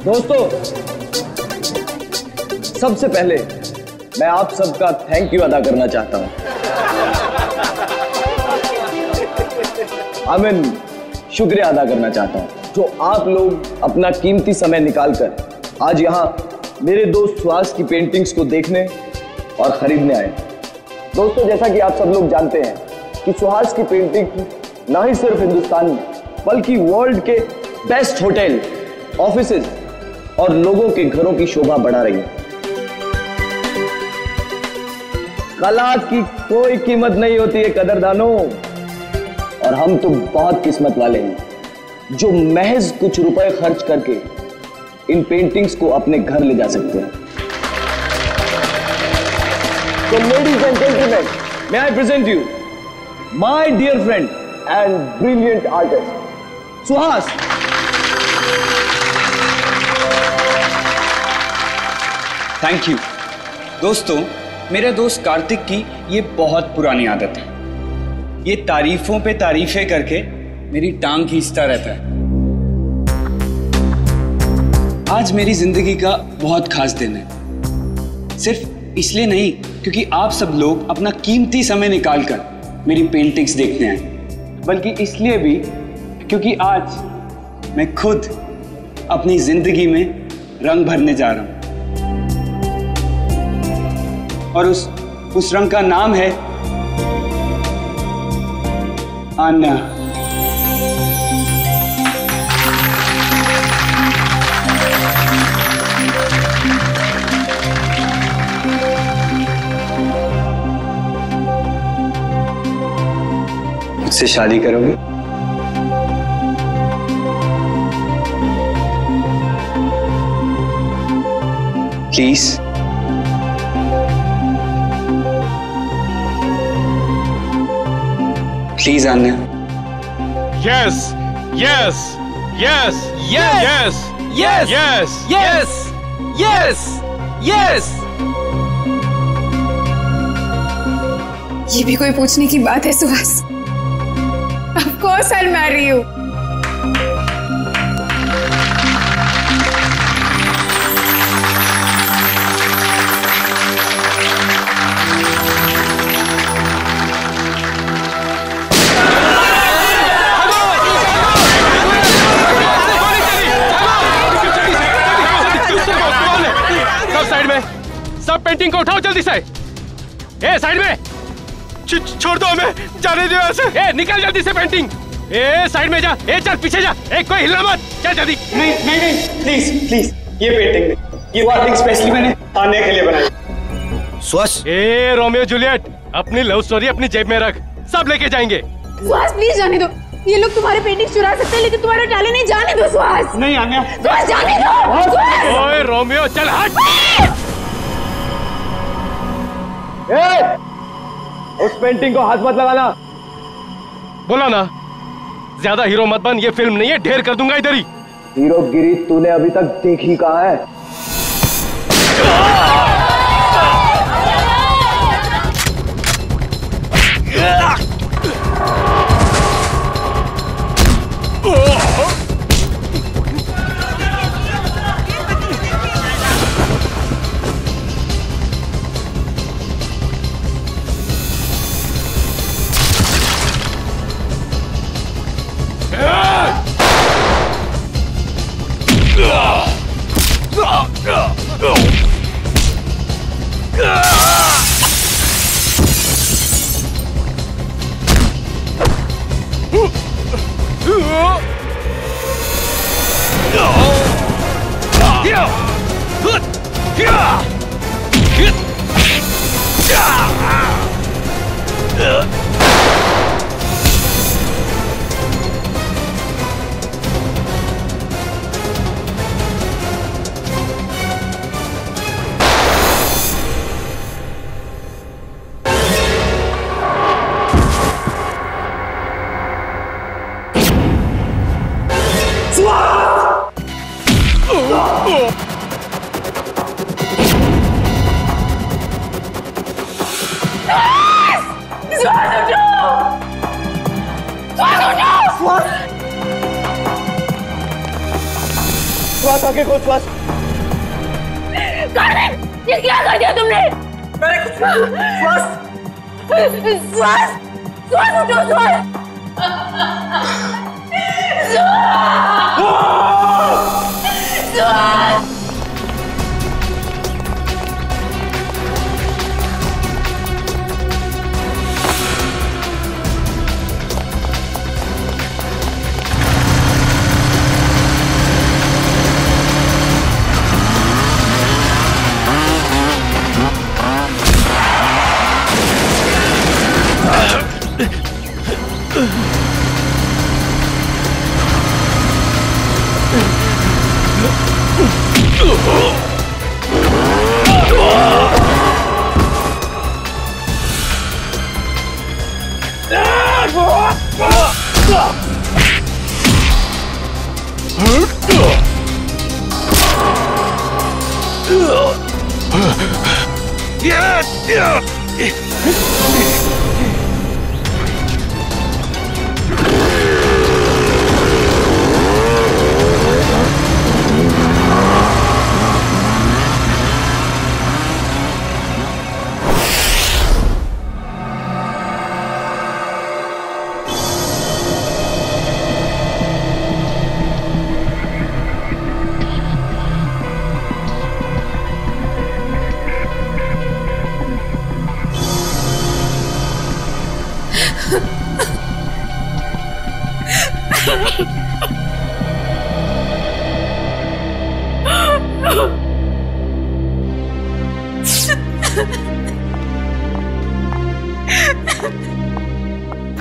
दोस्तों, सबसे पहले मैं आप सबका थैंक यू अदा करना चाहता हूं। शुक्रिया अदा करना चाहता हूं जो आप लोग अपना कीमती समय निकालकर आज यहां मेरे दोस्त सुहास की पेंटिंग्स को देखने और खरीदने आए। दोस्तों, जैसा कि आप सब लोग जानते हैं कि सुहास की पेंटिंग ना ही सिर्फ हिंदुस्तान में बल्कि वर्ल्ड के बेस्ट होटल, ऑफिसेज और लोगों के घरों की शोभा बढ़ा रही है। कला की कोई कीमत नहीं होती है कदरदानों, और हम तो बहुत किस्मत वाले हैं जो महज कुछ रुपए खर्च करके इन पेंटिंग्स को अपने घर ले जा सकते हैं। तो ladies and gentleman, may I present you my dear friend and brilliant artist Suhas. Thank you. दोस्तों, मेरे दोस्त कार्तिक की ये बहुत पुरानी आदत है। ये तारीफों पे तारीफें करके मेरी टांग खींचता रहता है। आज मेरी जिंदगी का बहुत खास दिन है। सिर्फ इसलिए नहीं क्योंकि आप सब लोग अपना कीमती समय निकालकर मेरी पेंटिंग्स देखने आए, बल्कि इसलिए भी क्योंकि आज मैं खुद अपनी जिंदगी में रंग भरने जा रहा हूं। और उस रंग का नाम है आन्या। मुझसे शादी करोगे? Please. Please Anya. Yes, yes, yes, yes, yes, yes, yes, yes, yes. ये भी कोई पूछने की बात है Suhas? Of course I'll marry you. सब पेंटिंग को उठाओ जल्दी से। ए साइड में छोड़ दो हमें, जाने दो ऐसे। ए निकल जल्दी से पेंटिंग। ए साइड में जा। ए चल पीछे जा। ए कोई हिलना मत, चल जल्दी। नहीं नहीं नहीं, प्लीज प्लीज, ये पेंटिंग नहीं, ये पेंटिंग स्पेशली मैंने आन्या के लिए बनाई। सुहास। ए रोमियो जूलियट, अपनी लव स्टोरी अपनी जेब में रख, सब लेके जाएंगे। सुहास प्लीज जाने दो। ये लोग तुम्हारे पेंटिंग चुरा सकते हैं लेकिन तुम्हारा टैलेंट नहीं जाने दो सुहास। नहीं आन्या। सुहास जाने दो। ओए रोमियो चल हट। उस पेंटिंग को हाथ मत लगाना। बोला ना, ज्यादा हीरो मत बन, ये फिल्म नहीं है, ढेर कर दूंगा इधर ही। हीरोगिरी तूने अभी तक देखी कहाँ है? आंखें खोल सुहास। ये क्या कर दिया तुमने? सुहास, सुहास, सुहास उठो, सुहास। सुहास।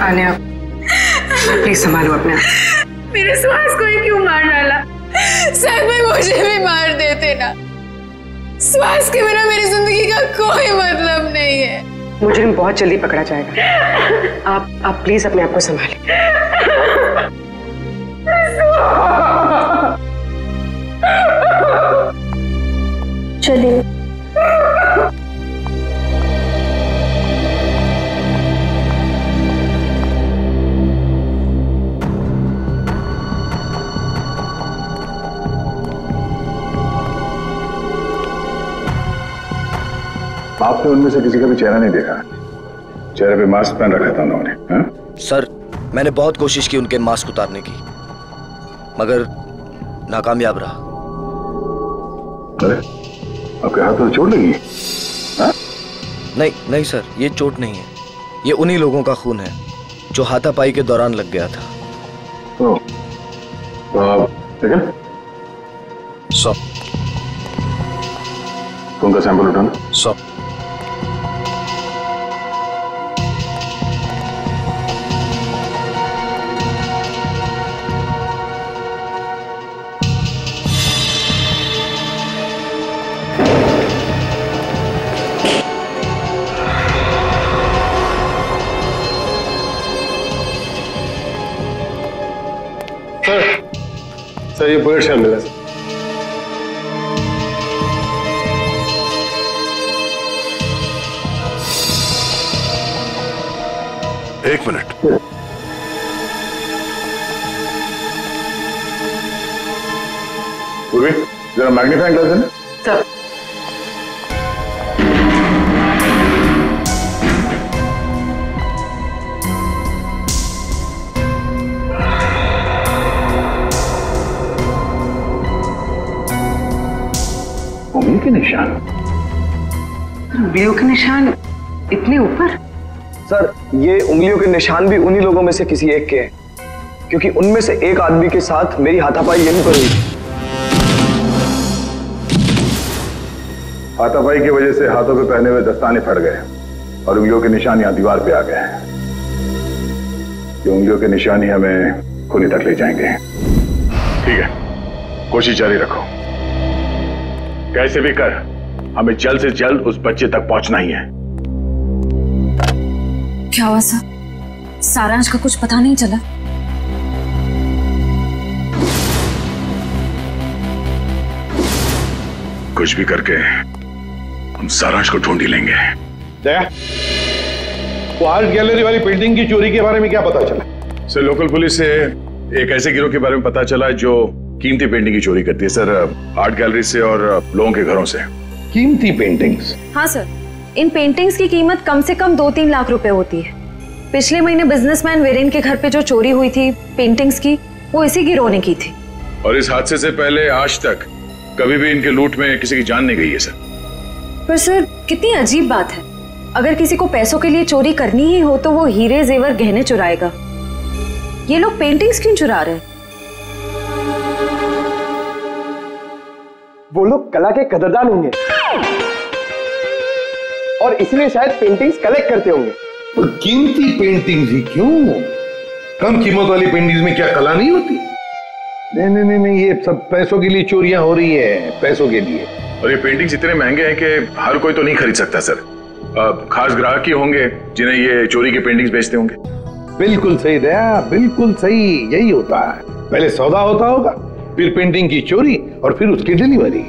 आन्या, प्लीज संभालो अपने आप। मेरे सुहास को ही क्यों मार डाला? शायद मैं मुझे भी मार देते ना। सुहास के बिना मेरी जिंदगी का कोई मतलब नहीं है। मुजरिम बहुत जल्दी पकड़ा जाएगा। आप प्लीज अपने आप को संभालें। चलिए। आपने उनमें से किसी का भी चेहरा नहीं देखा? चेहरे पे मास्क पहन रखा था उन्होंने। सर, मैंने बहुत कोशिश की उनके मास्क उतारने की, मगर नाकामयाब रहा। अरे, आपके हाथ में चोट लगी? नहीं सर, ये चोट नहीं है। ये उन्हीं लोगों का खून है जो हाथापाई के दौरान लग गया था। तो ठीक है? सब खून का सैंपल उठाना। सब सर, ये बुलेट शॉट मिला सर। एक मिनट। पूर्वी, जरा मैग्नीफाइंग ग्लास देना। सर, उंगली के निशान? उंगलियों के निशान इतने ऊपर? सर, ये उंगलियों के निशान भी उन्हीं लोगों में से किसी एक के हैं, क्योंकि उनमें से एक आदमी के साथ मेरी हाथापाई यहीं पर हुई। हाथापाई की वजह से हाथों पे पहने हुए दस्ताने फट गए और उंगलियों के निशान यहाँ दीवार पे आ गए हैं। ये उंगलियों के निशान ही हमें खूनी तक ले जाएंगे। ठीक है, कोशिश जारी रखो। कैसे भी कर हमें जल्द से जल्द उस बच्चे तक पहुंचना ही है। क्या हुआ सर? सारांश का कुछ पता नहीं चला? कुछ भी करके हम सारांश को ढूंढ ही लेंगे। दया, वो आर्ट गैलरी वाली पेंटिंग की चोरी के बारे में क्या पता चला? सर, लोकल पुलिस से एक ऐसे गिरोह के बारे में पता चला जो कीमती पेंटिंग की चोरी करती है सर, आर्ट गैलरी से और लोगों के घरों से। कीमती पेंटिंग्स? हाँ सर, इन पेंटिंग्स की कीमत कम से कम 2-3 लाख रुपए होती है। पिछले महीने बिजनेसमैन वीरेन के घर पे जो चोरी हुई थी पेंटिंग्स की, वो इसी गिरोह ने की थी। और इस हादसे से पहले आज तक कभी भी इनके लूट में किसी की जान नहीं गई है सर। पर सर कितनी अजीब बात है, अगर किसी को पैसों के लिए चोरी करनी ही हो तो वो हीरे जेवर गहने चुराएगा। ये लोग पेंटिंग्स क्यों चुरा रहे हैं? वो लोग कला के कदरदान होंगे और इसलिए शायद पेंटिंग्स कलेक्ट करते होंगे। तो कीमती पेंटिंग्स ही क्यों? कम कीमत वाली पेंटिंग्स में क्या कला नहीं होती? नहीं, ये सब पैसों के लिए चोरियां हो रही है, पैसों के लिए। और ये पेंटिंग्स इतने महंगे हैं कि हर कोई तो नहीं खरीद सकता सर। खास ग्राहक ही होंगे जिन्हें ये चोरी के पेंटिंग्स बेचते होंगे। बिल्कुल सही दया, बिल्कुल सही, यही होता है। पहले सौदा होता होगा, फिर पेंटिंग की चोरी और फिर उसकी डिलीवरी।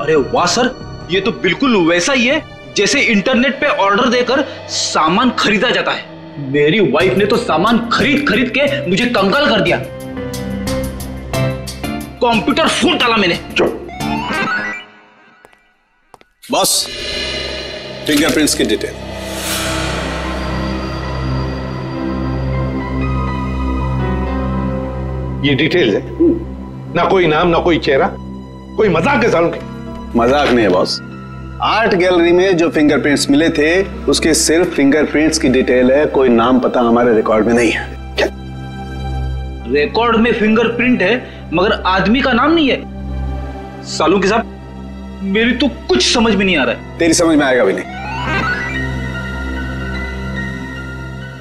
अरे वाह सर, ये तो बिल्कुल वैसा ही है जैसे इंटरनेट पे ऑर्डर देकर सामान खरीदा जाता है। मेरी वाइफ ने तो सामान खरीद के मुझे कंगाल कर दिया। कंप्यूटर फूट डाला मैंने। बॉस, फिंगरप्रिंट्स की डिटेल। ये डिटेल्स है, ना कोई नाम ना कोई चेहरा, कोई मजाक है सालों की? मजाक नहीं है बॉस। आर्ट गैलरी में जो फिंगरप्रिंट्स मिले थे उसके सिर्फ फिंगरप्रिंट्स की डिटेल है, कोई नाम पता हमारे रिकॉर्ड में नहीं है। रिकॉर्ड में फिंगरप्रिंट है मगर आदमी का नाम नहीं है। सालू के साहब, मेरी तो कुछ समझ में नहीं आ रहा है। तेरी समझ में आएगा भी नहीं।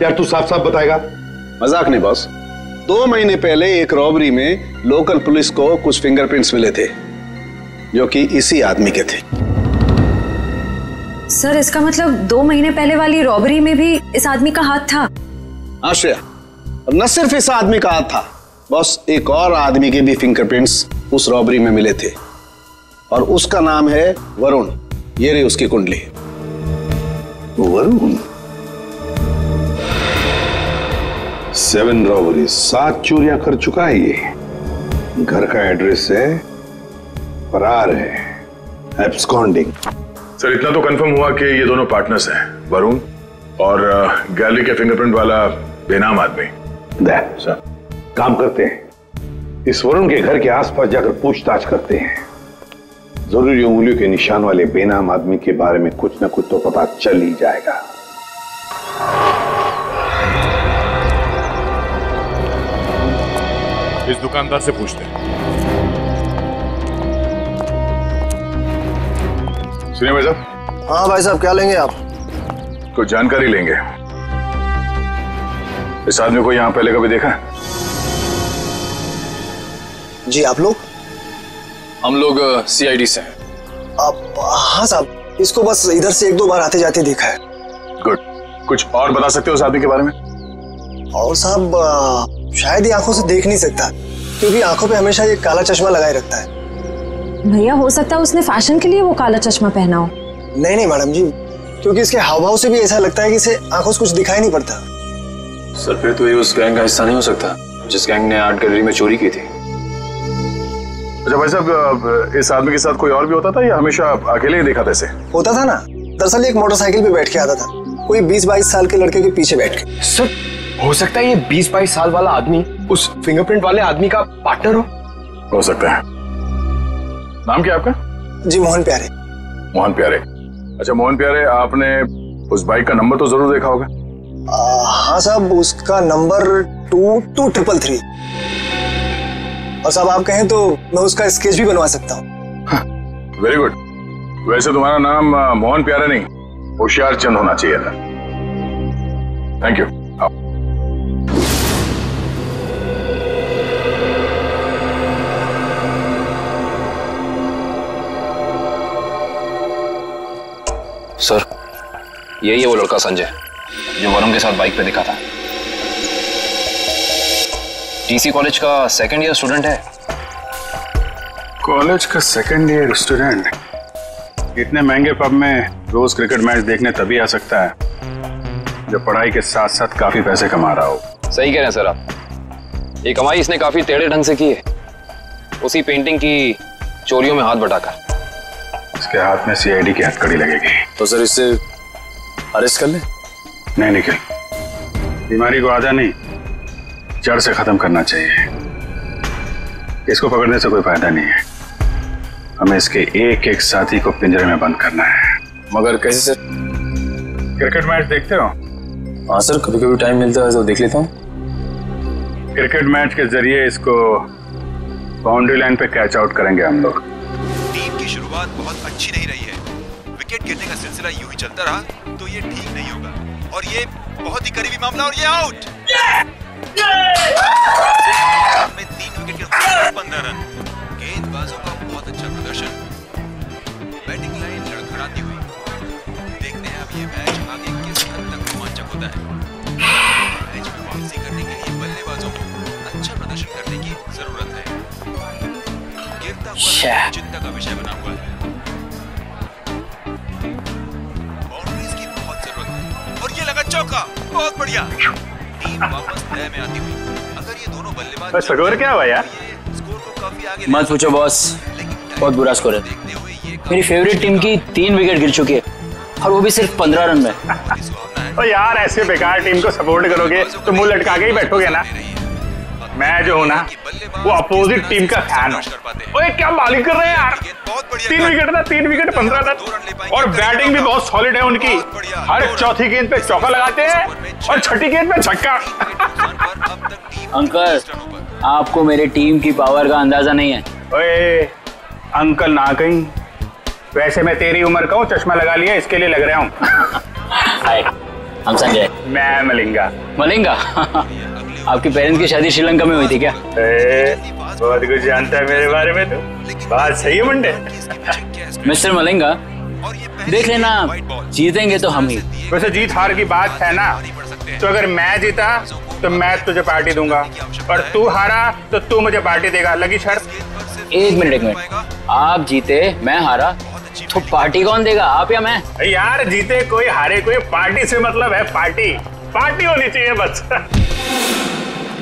यार तू साफ साफ बताएगा? मजाक नहीं बॉस। 2 महीने पहले एक रॉबरी में लोकल पुलिस को कुछ फिंगरप्रिंट्स मिले थे जो कि इसी आदमी के थे। सर इसका मतलब 2 महीने पहले वाली रॉबरी में भी इस आदमी का हाथ था? आश्रया, और न सिर्फ इस आदमी का हाथ था बॉस, एक और आदमी के भी फिंगरप्रिंट्स उस रॉबरी में मिले थे और उसका नाम है वरुण। ये रही उसकी कुंडली। वरुण? 7 रॉबरी, 7 चोरियां कर चुका है ये। घर का एड्रेस है, फरार है, एब्सकॉन्डिंग। सर इतना तो कंफर्म हुआ कि ये दोनों पार्टनर्स हैं, वरुण और गैलरी के फिंगरप्रिंट वाला बेनाम आदमी। सर काम करते हैं, इस वरुण के घर के आसपास जाकर पूछताछ करते हैं। जरूरी उंगलियों के निशान वाले बेनाम आदमी के बारे में कुछ न कुछ तो पता चल ही जाएगा। इस दुकानदार से पूछते हैं। सुनिए भाई साहब। हाँ भाई साहब, क्या लेंगे आप? कुछ जानकारी लेंगे। इस आदमी को यहाँ पहले कभी देखा है? जी, आप लोग? हम लोग CID से हैं। हाँ साहब, इसको बस इधर से 1-2 बार आते जाते देखा है। गुड। कुछ और बता सकते हो उस आदमी के बारे में? और साहब शायद ये आंखों से देख नहीं सकता क्योंकि आंखों पे हमेशा ये काला चश्मा लगाए रखता है। भैया हो सकता है उसने फैशन के लिए वो काला चश्मा पहना हो। नहीं मैडम जी, क्योंकि इसके हाव भाव से भी ऐसा लगता है कि इसे आंखों से कुछ दिखाई नहीं पड़ता। सर फिर तो ये उस गैंग का हिस्सा नहीं हो सकता जिस गैंग ने आर्ट गैलरी में चोरी की थी। अच्छा भाई साहब, इस आदमी के साथ कोई और भी होता था या हमेशा अकेले ही देखा था इसे? होता था ना, दरअसल एक मोटरसाइकिल पे बैठ के आता था, कोई 20-22 साल के लड़के के पीछे बैठ के। सर हो सकता है ये 20-22 साल वाला आदमी उस फिंगरप्रिंट वाले आदमी का पार्टनर हो सकता है। नाम क्या आपका? जी, मोहन प्यारे। मोहन प्यारे। अच्छा मोहन प्यारे, आपने उस बाइक का नंबर तो जरूर देखा होगा? हाँ साहब, उसका नंबर 2233। और साहब आप कहें तो मैं उसका स्केच भी बनवा सकता हूँ। Very good. वैसे तुम्हारा नाम मोहन प्यारे नहीं, होशियार चंद होना चाहिए था। Thank you. सर यही है वो लड़का संजय जो वरुण के साथ बाइक पे दिखा था। TC कॉलेज का 2nd ईयर स्टूडेंट है। कॉलेज का 2nd ईयर स्टूडेंट? इतने महंगे पब में रोज क्रिकेट मैच देखने तभी आ सकता है जब पढ़ाई के साथ साथ काफी पैसे कमा रहा हो। सही कह रहे हैं सर आप। ये कमाई इसने काफी टेढ़े ढंग से की है। उसी पेंटिंग की चोरियों में हाथ बटाकर। इसके हाथ में सीआईडी की हथकड़ी लगेगी। तो सर इससे अरेस्ट कर ले? नहीं निखिल, बीमारी को आधा नहीं जड़ से खत्म करना चाहिए। इसको पकड़ने से कोई फायदा नहीं है, हमें इसके एक एक साथी को पिंजरे में बंद करना है। मगर कैसे सर? क्रिकेट मैच देखते हो? हाँ सर, कभी कभी टाइम मिलता है तो देख लेता हूँ। क्रिकेट मैच के जरिए इसको बाउंड्री लाइन पे कैच आउट करेंगे हम लोग। टीम की शुरुआत बहुत अच्छी नहीं रही है, विकेट गिरने का सिलसिला यूं ही चलता रहा तो ये ठीक नहीं होगा, और ये बहुत ही करीबी मामला, और ये आउट। में 3 विकेट के नुकसान 15 रन। गेंदबाजों का बहुत अच्छा प्रदर्शन, बैटिंग लाइन लड़खड़ाती हुई। देखते हैं अब ये मैच आगे किस हद तक रोमांचक होता है। मैच में वापसी करने के लिए बल्लेबाजों को अच्छा प्रदर्शन करने की जरूरत है। गिरता हुआ चिंता का विषय बना हुआ है। बाउंड्रीज की बहुत जरूरत है, और ये लगा चौका। बहुत बढ़िया, टीम वापस लय में आती हुई। अगर ये दोनों बल्लेबाज स्कोर क्या हुआ यार? स्कोर को काफी आगे मत पूछो बॉस, बहुत बुरा स्कोर है। मेरी फेवरेट टीम की 3 विकेट गिर चुकी है, और वो भी सिर्फ 15 रन में। तो यार ऐसे बेकार टीम को सपोर्ट करोगे तो मुंह लटका के ही बैठोगे ना। मैं जो हूँ ना वो अपोजिट टीम का फैन हूँ। ओए क्या बॉलिंग कर रहे हैं यार, 3 विकेट ना, 3 विकेट 15 रन, और बैटिंग भी बहुत सॉलिड है उनकी। हर चौथी गेंद पे चौका लगाते हैं और छठी गेंद पे छक्का। अंकल, आपको मेरी टीम की पावर का अंदाजा नहीं है। ओए अंकल ना कहीं, वैसे मैं तेरी उम्र का हूँ, चश्मा लगा लिया इसके लिए लग रहा हूँ। हाय, हम संजय। मैं मलिंगा। मलिंगा? आपके पेरेंट्स की शादी श्रीलंका में हुई थी क्या? बहुत कुछ जानता है मेरे बारे में तो। बात सही है मुंडे। मिस्टर मलिंगा, देख लेना, जीतेंगे तो हम ही। वैसे जीत हार की बात है ना, तो अगर मैं जीता तो मैं तुझे पार्टी दूंगा, और तू हारा तो तू मुझे पार्टी देगा। लगी शर्त? एक मिनट, आप जीते मैं हारा तो पार्टी कौन देगा, आप या मैं? यार जीते कोई हारे कोई, पार्टी से मतलब है पार्टी। पार्टी होनी चाहिए बस।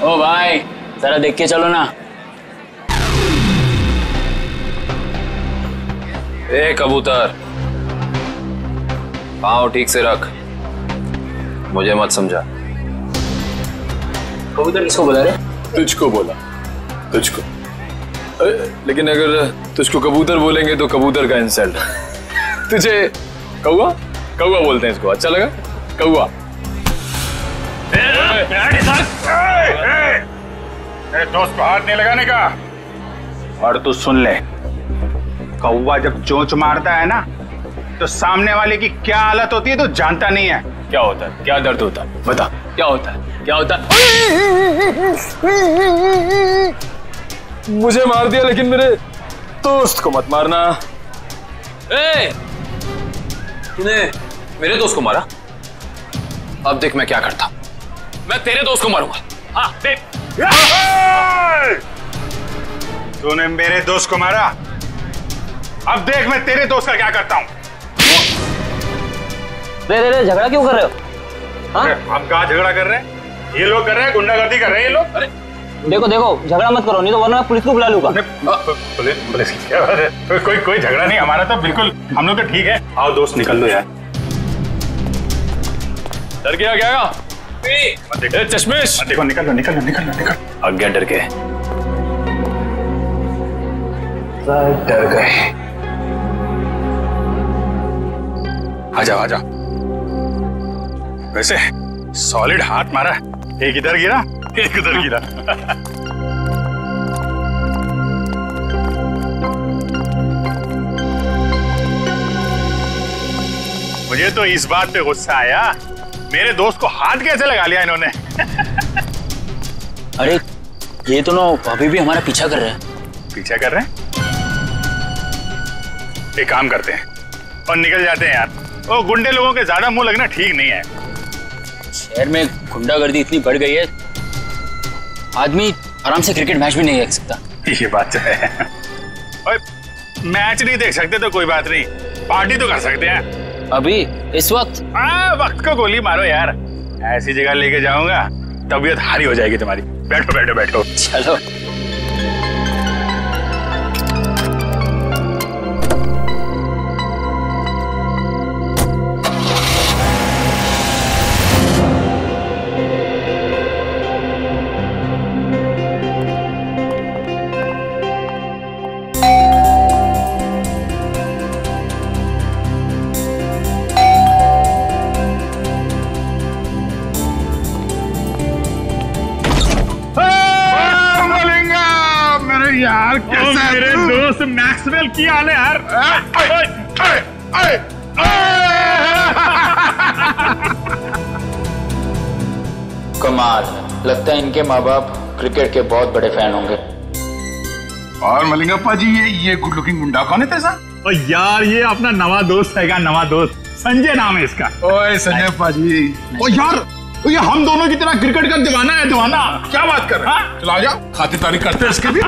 ओ भाई, जरा देख के चलो ना। ए कबूतर, पाँव ठीक से रख, मुझे मत समझा। कबूतर किसको बोला रे? तुझको बोला, तुझको। लेकिन अगर तुझको कबूतर बोलेंगे तो कबूतर का इंसल्ट। तुझे कौवा कौवा बोलते हैं, इसको अच्छा लगा? कौवा। मेरे दोस्त को हाथ नहीं लगाने का। और तू सुन ले, कौवा जब चोंच मारता है ना तो सामने वाले की क्या हालत होती है तो जानता नहीं है। क्या होता है, क्या दर्द होता है, बता क्या होता है, क्या होता है? मुझे मार दिया, लेकिन मेरे दोस्त को मत मारना। तूने मेरे दोस्त को मारा? अब देख मैं क्या करता। मैं तेरे दोस्त को मारूंगा। हाँ देख। तूने मेरे दोस्त को मारा, अब देख मैं तेरे दोस्त का क्या करता हूँ। रे झगड़ा क्यों कर रहे हो? आप कहाँ झगड़ा कर रहे हैं? ये लोग कर रहे हैं, गुंडागर्दी कर रहे हैं ये लोग। अरे देखो झगड़ा मत करो, नहीं तो वरना पुलिस को बुला लूंगा। पुलिस की क्या बात है? कोई झगड़ा नहीं, हमारा तो बिल्कुल, हम लोग तो ठीक है। आओ दोस्त निकल लो यार। डर गया क्या? चश्मेश देखो, निकल लो। आज्ञा डर गए, डर गए। आ जाओ। वैसे सॉलिड हाथ मारा, एक इधर गिरा एक उधर गिरा। मुझे तो इस बात पे गुस्सा आया, मेरे दोस्त को हाथ कैसे लगा लिया इन्होंने। अरे ये तो ना अभी भी हमारा पीछा कर रहे हैं। पीछा कर रहे हैं? एक काम करते हैं और निकल जाते हैं यार। वो गुंडे लोगों के ज्यादा मुंह लगना ठीक नहीं है। शहर में गुंडागर्दी इतनी बढ़ गई है, आदमी आराम से क्रिकेट मैच भी नहीं देख सकता। ये बात तो है। और मैच नहीं देख सकते तो कोई बात नहीं, पार्टी तो कर सकते हैं। अभी इस वक्त? वक्त को गोली मारो यार, ऐसी जगह लेके जाऊंगा तबीयत हारी हो जाएगी तुम्हारी। बैठो। चलो। यार कैसा मेरे दोस्त मैक्सवेल की हाल है यार। कमाल, लगता है इनके माँ बाप क्रिकेट के बहुत बड़े फैन होंगे। और मलिंगप्पा जी ये गुड लुकिंग मुंडा कौन है तेरा? और यार ये अपना नवा दोस्त हैगा, नवा दोस्त संजय नाम है इसका। ओए संजय पाजी, ओ यार ये हम दोनों की तरह क्रिकेट का दीवाना है, दीवाना। क्या बात कर रहे हैं? चला जा, खातिरदारी करते हैं इसके भी।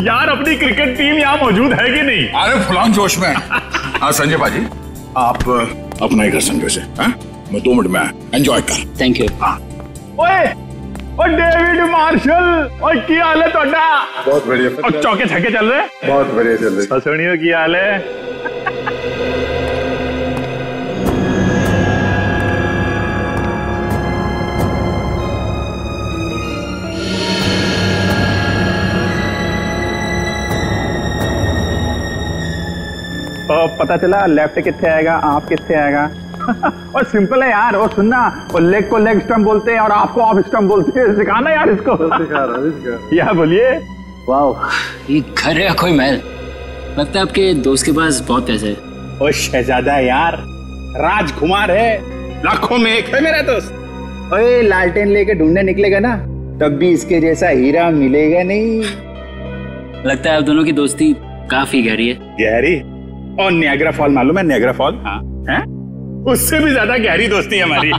यार अपनी क्रिकेट टीम यहाँ मौजूद है कि नहीं? अरे फुलान जोश में। हाँ संजय पाजी, आप अपना ही घर समझो से, मैं 2 मिनट में एंजॉय कर। Thank you. हाँ ओए डेविड मार्शल, और की हाल है तोड़ा? बहुत बढ़िया। और चौके छक्के चल रहे? बहुत बढ़िया चल रहे। ससुनियों की हाल है? तो पता चला लेफ्ट कितने आएगा, आप कितने आएगा। और सिंपल है यार, वो सुनना, वो लेग को लेग स्टंप बोलते हैं और आपको ऑफ स्टंप बोलते हैं। सिखाना यार इसको। या बोलिए। वाह, ये घर है कोई महल? लगता है आपके दोस्त के पास बहुत पैसे है। ओ शहजादा यार, राजकुमार है, लाखों में एक है मेरा दोस्त। ओए लालटेन लेके ढूंढने निकलेगा ना, तब भी इसके जैसा हीरा मिलेगा नहीं। लगता है आप दोनों की दोस्ती काफी गहरी है। गहरी? और नियाग्रा फॉल मालूम है? Niagara fall? हाँ है? उससे भी ज्यादा गहरी दोस्ती है हमारी।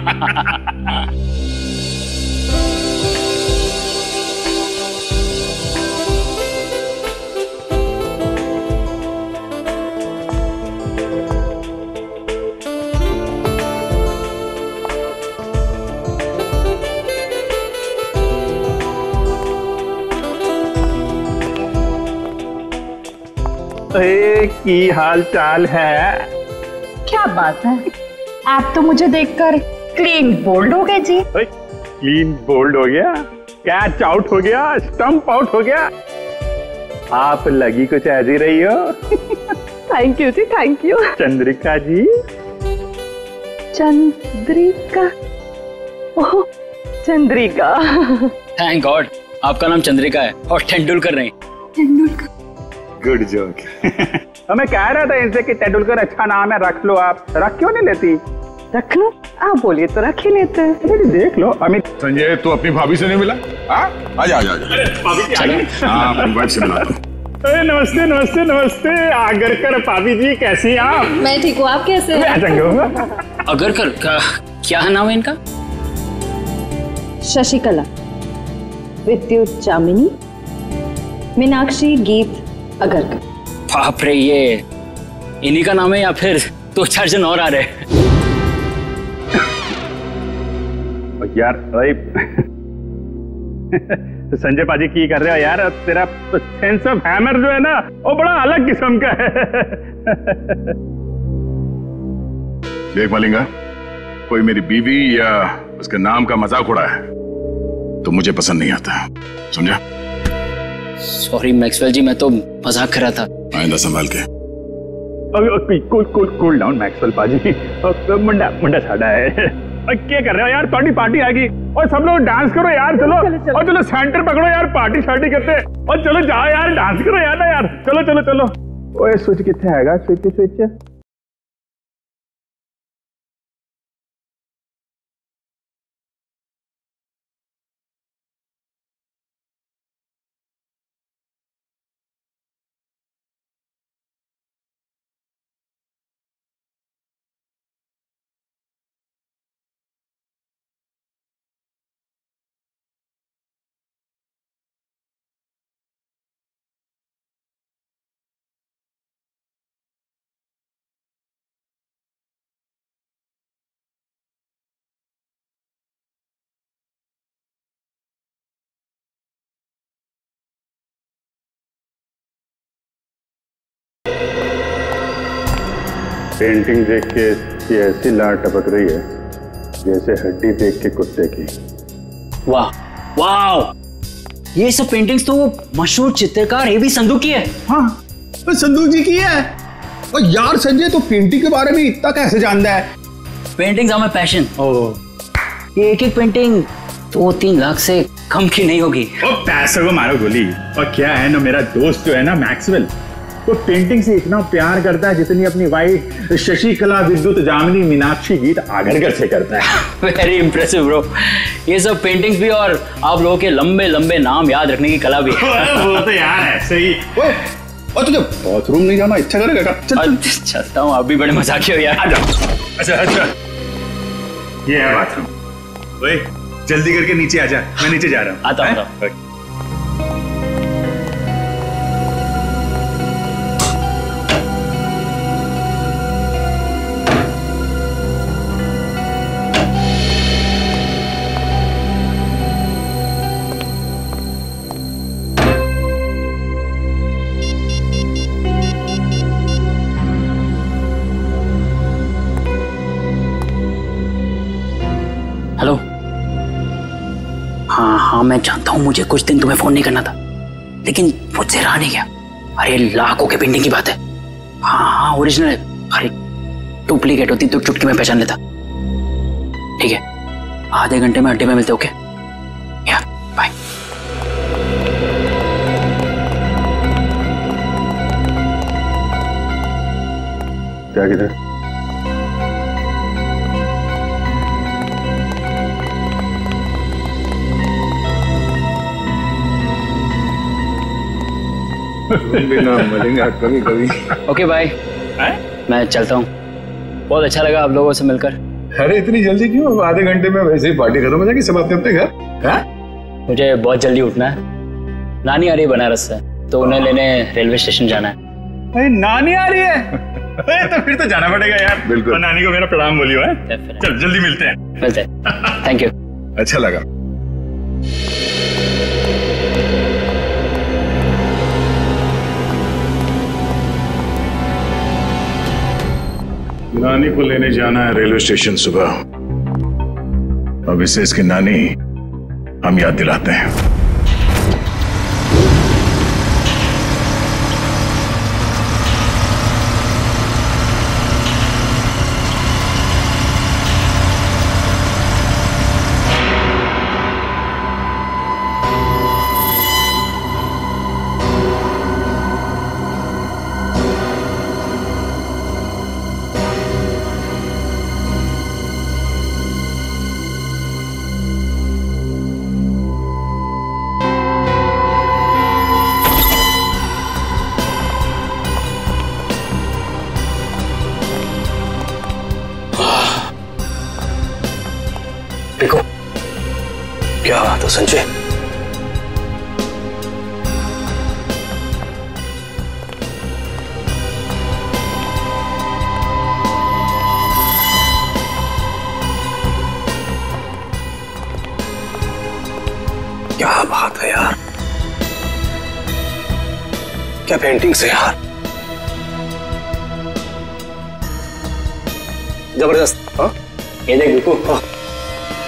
की हाल चाल है? क्या बात है, आप तो मुझे देखकर क्लीन बोल्ड हो गए जी। क्लीन बोल्ड हो गया, कैच आउट हो गया, स्टंप आउट हो गया। आप लगी कुछ ऐसी रही हो। थैंक यू जी, thank you. Chandrika ji. Chandrika? Oh Chandrika. Thank God आपका नाम चंद्रिका है और तेंदुलकर नहीं। तेंदुलकर? Good joke. मैं कह रहा था इनसे कि तेंदुलकर अच्छा नाम है, रख लो। आप रख क्यों नहीं लेती? रख लो, आप बोलिए तो रख ही लेते हैं। देख लो अमित। संजय तू अपनी भाभी से नहीं मिला? आजा आजा आजा। वाइफ से मिला। नमस्ते नमस्ते नमस्ते। आगरकर भाभी जी, कैसी हैं आप? मैं ठीक हूँ, आप कैसे हैं? आगरकर क्या नाम है इनका? शशिकला, विद्युत चामिनी, मीनाक्षी, गीत आगरकर। बाप रे, ये इन्हीं का नाम है या फिर 2-4 जन और आ रहे? यार संजय पाजी की कर रहे हो यार? तेरा सेंस ऑफ हैमर जो है ना, वो बड़ा अलग किस्म का है। देख मलिंगा, कोई मेरी बीवी या उसके नाम का मजाक उड़ा है तो मुझे पसंद नहीं आता, समझा? सॉरी मैक्सवेल जी, मैं तो मजाक कर रहा था। आइंदा संभाल के। कूल डाउन मैक्सवेल पाजी। मुंडा मुंडा साड़ा है। क्या कर रहे हो यार? थोड़ी पार्टी आ गई और सब लोग डांस करो यार। चलो और चलो सेंटर पकड़ो यार, पार्टी शार्टी करते। और चलो जाओ यार, डांस करो यार ना यार। चलो चलो चलो। ओए स्विच कितने आएगा? Switch switch. पेंटिंग देख के इसकी ऐसी लार टपक रही है जैसे हड्डी देख के कुत्ते की। वाह वाह, ये सब पेंटिंग्स तो वो मशहूर चित्रकार एवी संधू की है। हाँ तो संधू जी की है। और यार संजय तो पेंटिंग के बारे में इतना कैसे जानता है? Paintings are my passion. ये एक एक पेंटिंग 2-3 लाख से कम की नहीं होगी। वो पैसों को मारो गोली। और क्या है ना, मेरा दोस्त जो है ना मैक्सवेल, वो पेंटिंग से इतना प्यार करता है जितनी अपनी वाइफ शशिकला विद्युत जामिनी मीनाक्षी गीत आगरकर से करता है। Very impressive bro. ये सब पेंटिंग्स भी और आप लोगों के लंबे लंबे नाम याद रखने की कला भी है। वो तो यार ऐसे ही। और तुझे बाथरूम नहीं जाना इच्छा करेगा? चल चलता हूँ, आप भी बड़े मजाकी हो यार। अच्छा अच्छा, ये है बाथरूम। ओए जल्दी करके नीचे आ जा, मैं नीचे जा रहा हूँ। आता हूँ। हेलो। हाँ, मैं जानता हूँ मुझे कुछ दिन तुम्हें फोन नहीं करना था, लेकिन मुझसे रहा नहीं गया। अरे लाखों के पेंटिंग की बात है। हाँ, ओरिजिनल है। अरे डुप्लीकेट होती तो चुटकी में पहचान लेता। ठीक है, आधे घंटे में अड्डे में मिलते। ओके, या बाय। क्या किधर? बिना मिलेंगे कभी कभी। Okay bye. मैं चलता हूँ। बहुत अच्छा लगा आप लोगों से मिलकर। अरे इतनी जल्दी क्यों? आधे घंटे में वैसे ही पार्टी खत्म हो जाएगी, सब अपने अपने घर। मुझे बहुत जल्दी उठना है। नानी आ रही है बनारस से, तो उन्हें लेने रेलवे स्टेशन जाना है। अरे नानी आ रही है? तो फिर तो जाना पड़ेगा यार। बिल्कुल। और नानी को मेरा प्रणाम बोलियो है। चल जल्दी मिलते हैं। मिलते हैं। Thank you. अच्छा लगा। नानी को लेने जाना है रेलवे स्टेशन सुबह। अब इसे इसकी नानी हम याद दिलाते हैं। देखो क्या बात है संजय। क्या बात है यार, क्या पेंटिंग्स है यार, जबरदस्त। हाँ ये देख देखो।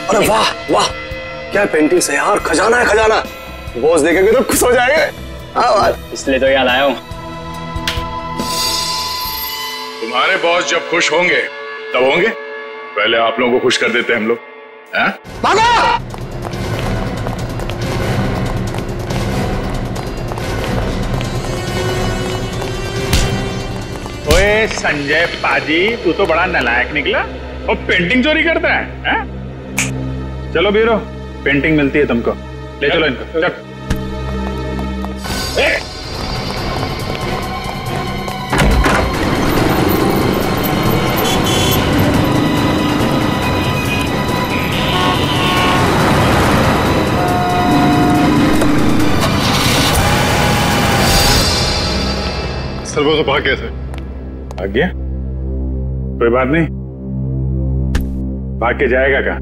अरे वाह वाह, क्या पेंटिंग्स है यार, खजाना है खजाना। बॉस देखेंगे तो खुश हो जाएंगे। हाँ इसलिए तो याद आया हूँ। तुम्हारे बॉस जब खुश होंगे तब होंगे, पहले आप लोगों को खुश कर देते हैं हम लोग। ओए संजय पाजी, तू तो बड़ा नालायक निकला और पेंटिंग चोरी करता है? चलो बीरो, पेंटिंग मिलती है तुमको। ले चलो इनको। चल। सर वो तो भाग गए थे। भाग गया? कोई बात नहीं, भाग के जाएगा क्या?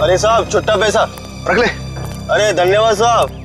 अरे साहब छुट्टा पैसा रख ले। अरे धन्यवाद साहब।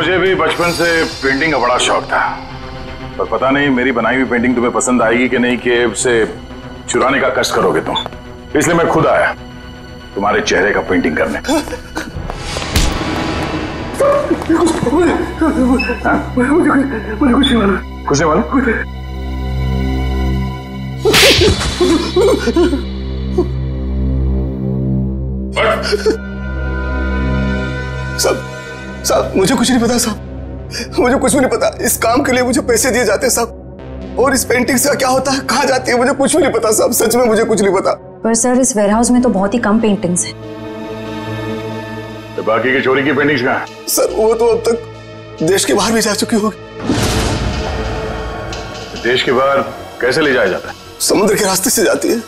मुझे भी बचपन से पेंटिंग का बड़ा शौक था, पर पता नहीं मेरी बनाई हुई पेंटिंग तुम्हें पसंद आएगी कि नहीं, कि उसे चुराने का कष्ट करोगे तुम। इसलिए मैं खुद आया तुम्हारे चेहरे का पेंटिंग करने। मुझे कुछ नहीं मालूम। कुछ नहीं मालूम? साहब मुझे कुछ नहीं पता साहब, मुझे कुछ भी नहीं पता। इस काम के लिए मुझे पैसे दिए जाते हैं साहब, और इस पेंटिंग से क्या होता है, कहाँ जाती है, मुझे कुछ भी नहीं पता साहब, सच में मुझे कुछ नहीं पता। पर सर इस वेयरहाउस में तो बहुत ही कम पेंटिंग्स हैं। तो बाकी की चोरी की पेंटिंग्स कहाँ? सर वो तो अब तक देश के बाहर भी जा चुकी होगी। देश के बाहर कैसे ले जाया जाता है? समुद्र के रास्ते से जाती है।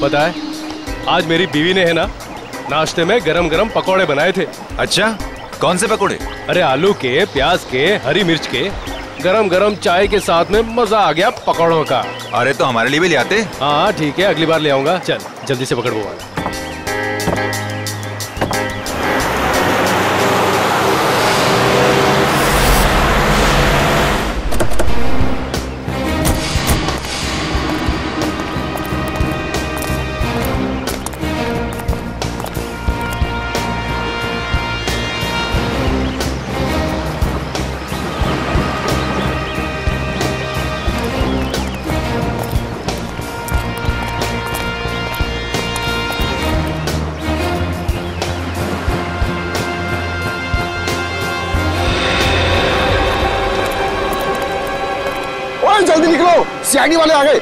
पता है आज मेरी बीवी ने है ना नाश्ते में गरम गरम पकौड़े बनाए थे। अच्छा, कौन से पकौड़े? अरे आलू के, प्याज के, हरी मिर्च के, गरम गरम चाय के साथ में मजा आ गया पकौड़ों का। अरे तो हमारे लिए भी ले आते। हाँ ठीक है, अगली बार ले आऊंगा। चल जल्दी से पकड़ वो वाला। जल्दी निकलो, सीआईडी वाले आ गए।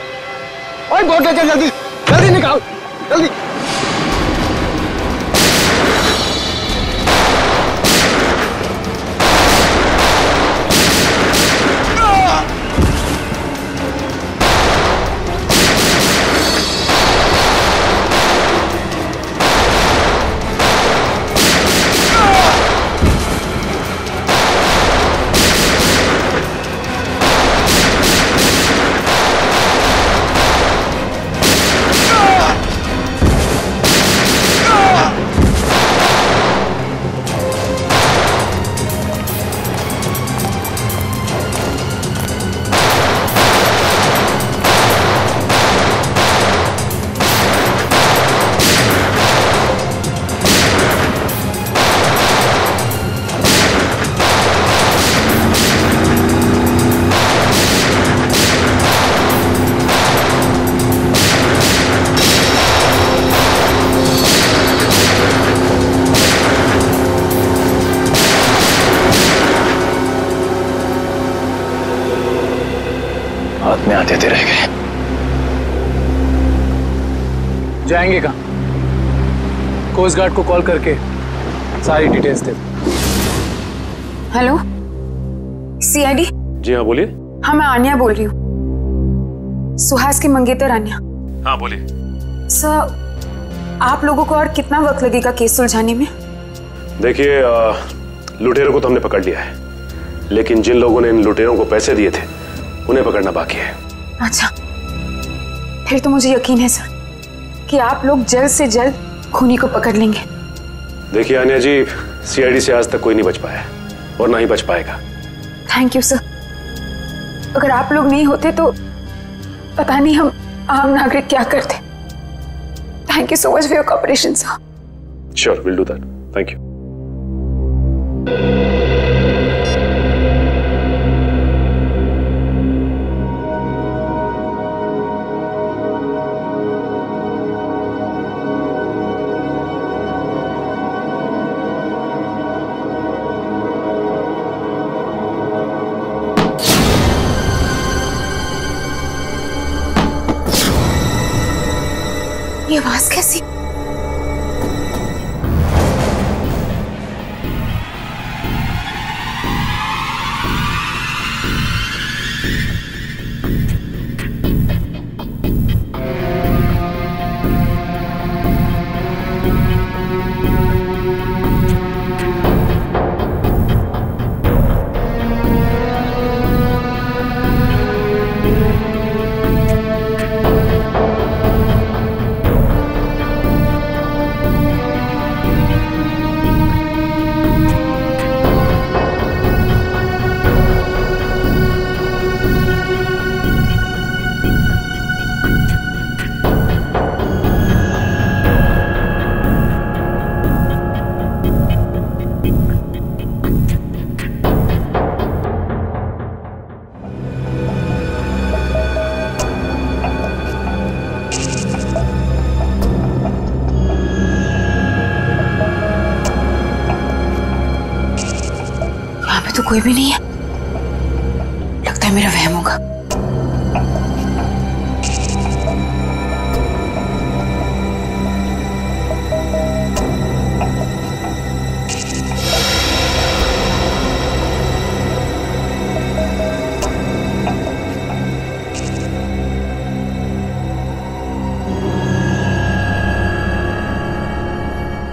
ओए बोट लेकर जल्दी जल्दी निकाल, जल्दी। हाथ में आते रह गए। जाएंगे कहाँ? कोस्ट गार्ड को कॉल करके सारी डिटेल्स दे। Hello, CID? जी हाँ बोलिए। हाँ मैं आन्या बोल रही हूँ, सुहास की मंगेतर आन्या। हाँ बोलिए। सर आप लोगों को और कितना वक्त लगेगा केस सुलझाने में? देखिए लुटेरों को तो हमने पकड़ लिया है, लेकिन जिन लोगों ने इन लुटेरों को पैसे दिए थे उन्हें पकड़ना बाकी है। अच्छा, फिर तो मुझे यकीन है सर कि आप लोग जल्द से जल्द खूनी को पकड़ लेंगे। देखिए आन्या जी, सीआईडी से आज तक कोई नहीं बच पाया और ना ही बच पाएगा। Thank you sir. अगर आप लोग नहीं होते तो पता नहीं हम आम नागरिक क्या करते। Thank you so much for your cooperation sir. Sure, will do that. Thank you. ये आवाज कैसी? तो कोई भी नहीं है, लगता है मेरा वहम होगा।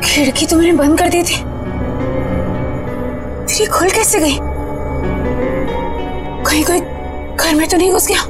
खिड़की तो मैंने बंद कर दी थी, फिर ये खुल कैसे गई? कहीं कोई घर में तो नहीं घुस गया?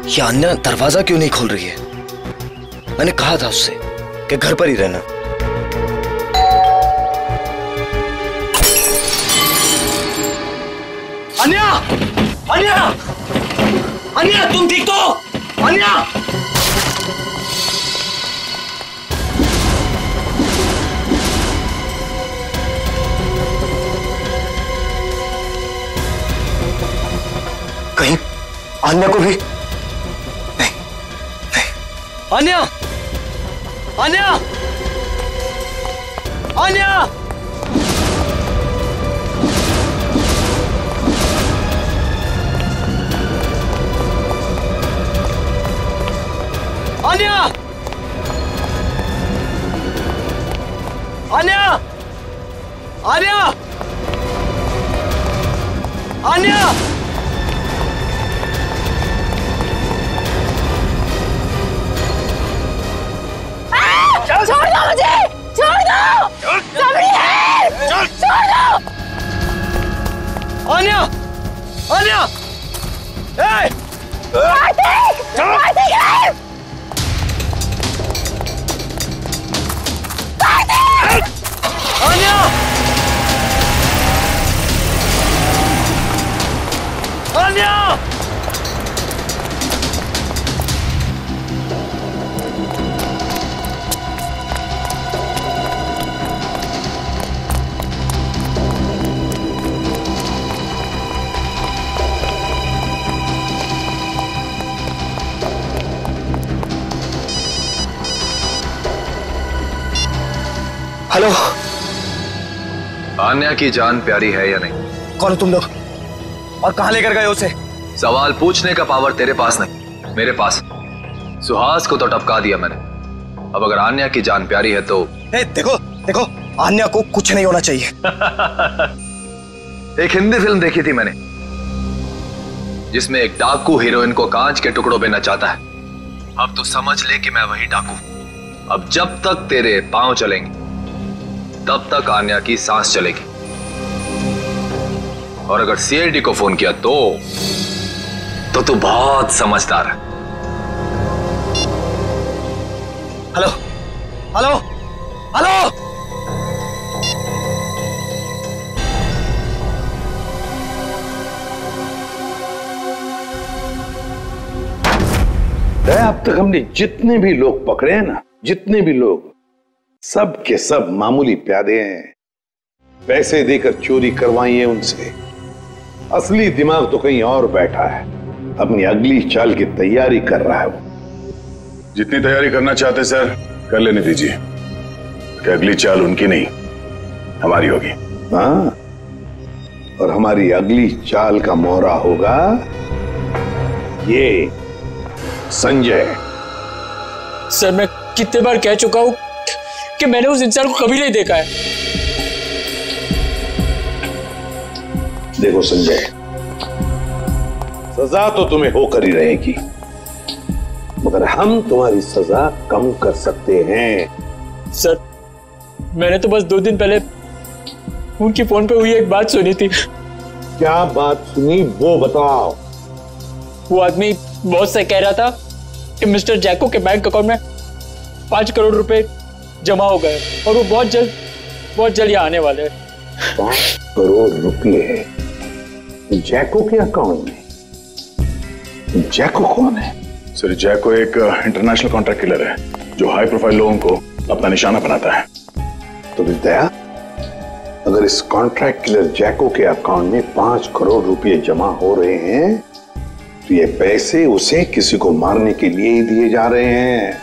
ये अन्या दरवाजा क्यों नहीं खोल रही है? मैंने कहा था उससे कि घर पर ही रहना। अन्या! अन्या! अन्या, तुम ठीक तो? अन्या! कहीं अन्या को भी अन्या! अन्या! अन्या! अन्या! अन्या! अन्या! अन्या! छोड़ दो मुझे! छोड़ दो! सबरी है! छोड़ दो! अन्या! अन्या! ए! कार्तिक! कार्तिक है! कार्तिक! अन्या! अन्या! हेलो, आन्या की जान प्यारी है या नहीं? कौन हो तुम लोग और कहां लेकर गए उसे? सवाल पूछने का पावर तेरे पास नहीं, मेरे पास। सुहास को तो टपका दिया मैंने। अब अगर आन्या की जान प्यारी है तो देखो देखो, आन्या को कुछ नहीं होना चाहिए। एक हिंदी फिल्म देखी थी मैंने जिसमें एक डाकू हीरोइन को कांच के टुकड़ों में नचाता है। अब तो समझ ले कि मैं वही डाकू। अब जब तक तेरे पांव चलेंगे तब तक आन्या की सांस चलेगी। और अगर सीआईडी को फोन किया तो तू बहुत समझदार है। हेलो हेलो हेलो, अब तक हमने जितने भी लोग पकड़े हैं ना, जितने भी लोग, सब के सब मामूली प्यादे हैं। पैसे देकर चोरी करवाई है उनसे। असली दिमाग तो कहीं और बैठा है, अपनी अगली चाल की तैयारी कर रहा है वो। जितनी तैयारी करना चाहते सर कर लेने दीजिए, कि अगली चाल उनकी नहीं हमारी होगी। हाँ, और हमारी अगली चाल का मोहरा होगा ये संजय। सर मैं कितने बार कह चुका हूं कि मैंने उस इंसान को कभी नहीं देखा है। देखो संजय, सजा तो तुम्हें होकर ही रहेगी, मगर हम तुम्हारी सजा कम कर सकते हैं। सर मैंने तो बस 2 दिन पहले उनकी फोन पे हुई एक बात सुनी थी। क्या बात सुनी वो बताओ। वो आदमी बॉस से कह रहा था कि मिस्टर जैको के बैंक अकाउंट में 5 करोड़ रुपए जमा हो गए और वो बहुत जल्द यहाँ आने वाले हैं। 5 करोड़ रुपए जैको के अकाउंट में? जैको कौन है? सर जैको एक इंटरनेशनल कॉन्ट्रैक्ट किलर है जो हाई प्रोफाइल लोगों को अपना निशाना बनाता है। तो विद्या, अगर इस कॉन्ट्रैक्ट किलर जैको के अकाउंट में 5 करोड़ रुपए जमा हो रहे हैं तो ये पैसे उसे किसी को मारने के लिए ही दिए जा रहे हैं,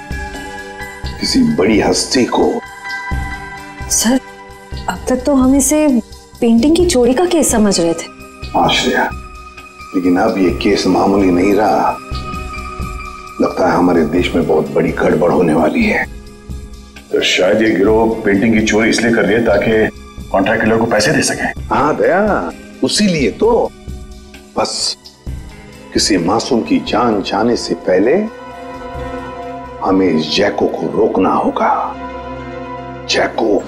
किसी बड़ी हस्ती को। सर अब तक तो हम इसे पेंटिंग की चोरी का केस समझ रहे थे। आश्रया, लेकिन अब ये केस मामूली नहीं रहा। लगता है हमारे देश में बहुत बड़ी गड़बड़ होने वाली है। तो शायद ये गिरोह पेंटिंग की चोरी इसलिए कर रही है ताकि कॉन्ट्रैक्ट किलर को पैसे दे सके। हाँ दया, उसी लिए तो। बस किसी मासूम की जान जाने से पहले हमें इस जैको को रोकना होगा। जैको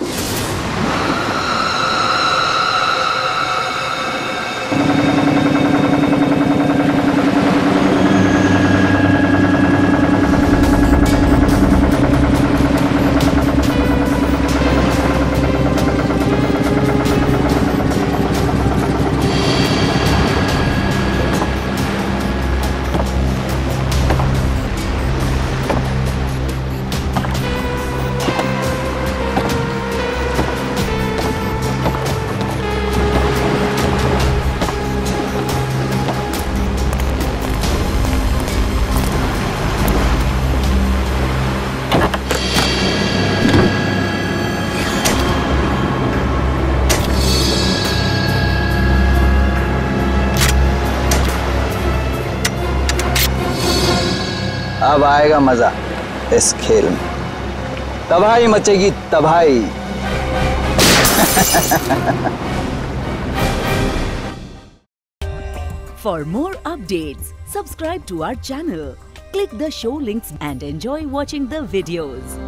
अब आएगा मजा इस खेल में। तबाही मचेगी, तबाही। For more updates, subscribe to our channel, click the show links and enjoy watching the videos.